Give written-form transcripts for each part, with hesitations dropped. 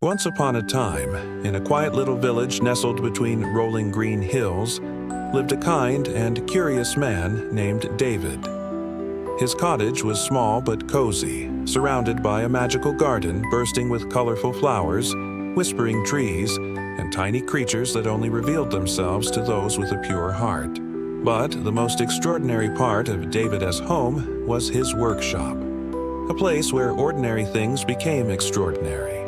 Once upon a time, in a quiet little village nestled between rolling green hills, lived a kind and curious man named David. His cottage was small but cozy, surrounded by a magical garden bursting with colorful flowers, whispering trees, and tiny creatures that only revealed themselves to those with a pure heart. But the most extraordinary part of David's home was his workshop, a place where ordinary things became extraordinary.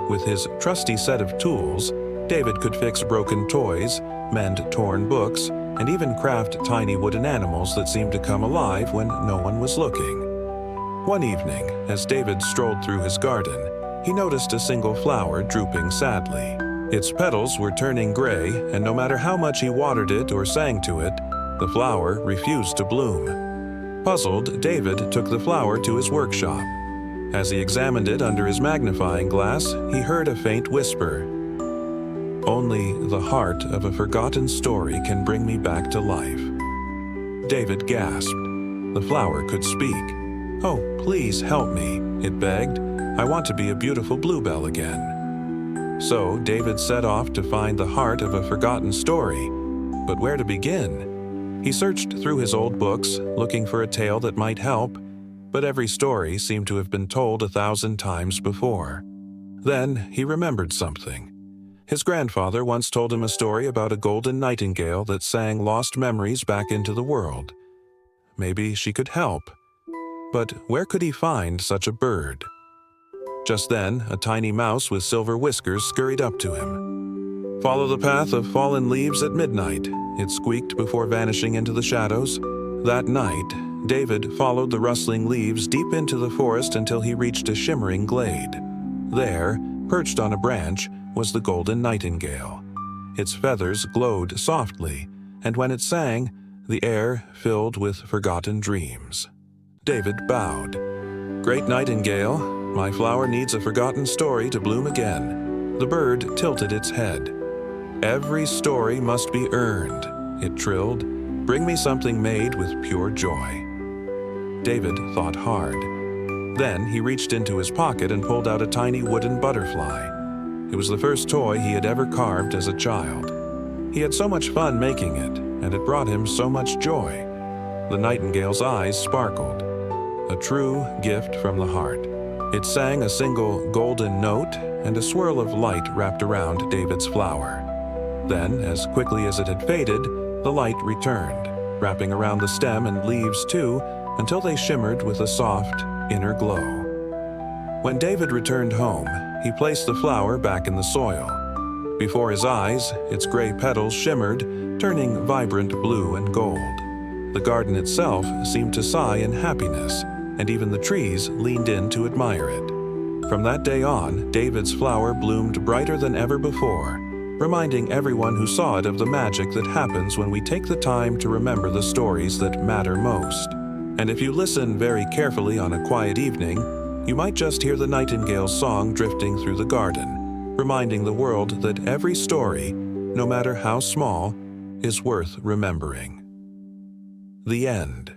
With his trusty set of tools, David could fix broken toys, mend torn books, and even craft tiny wooden animals that seemed to come alive when no one was looking. One evening, as David strolled through his garden, he noticed a single flower drooping sadly. Its petals were turning gray, and no matter how much he watered it or sang to it, the flower refused to bloom. Puzzled, David took the flower to his workshop. As he examined it under his magnifying glass, he heard a faint whisper. "Only the heart of a forgotten story can bring me back to life." David gasped. The flower could speak. "Oh, please help me," it begged. "I want to be a beautiful bluebell again." So David set off to find the heart of a forgotten story. But where to begin? He searched through his old books, looking for a tale that might help, but every story seemed to have been told 1,000 times before. Then he remembered something. His grandfather once told him a story about a golden nightingale that sang lost memories back into the world. Maybe she could help. But where could he find such a bird? Just then, a tiny mouse with silver whiskers scurried up to him. "Follow the path of fallen leaves at midnight," it squeaked before vanishing into the shadows. That night, David followed the rustling leaves deep into the forest until he reached a shimmering glade. There, perched on a branch, was the golden nightingale. Its feathers glowed softly, and when it sang, the air filled with forgotten dreams. David bowed. "Great nightingale, my flower needs a forgotten story to bloom again." The bird tilted its head. "Every story must be earned," it trilled. "Bring me something made with pure joy." David thought hard. Then he reached into his pocket and pulled out a tiny wooden butterfly. It was the first toy he had ever carved as a child. He had so much fun making it, and it brought him so much joy. The nightingale's eyes sparkled. A true gift from the heart. It sang a single golden note, and a swirl of light wrapped around David's flower. Then, as quickly as it had faded, the light returned, wrapping around the stem and leaves too, until they shimmered with a soft, inner glow. When David returned home, he placed the flower back in the soil. Before his eyes, its gray petals shimmered, turning vibrant blue and gold. The garden itself seemed to sigh in happiness, and even the trees leaned in to admire it. From that day on, David's flower bloomed brighter than ever before, reminding everyone who saw it of the magic that happens when we take the time to remember the stories that matter most. And if you listen very carefully on a quiet evening, you might just hear the nightingale's song drifting through the garden, reminding the world that every story, no matter how small, is worth remembering. The end.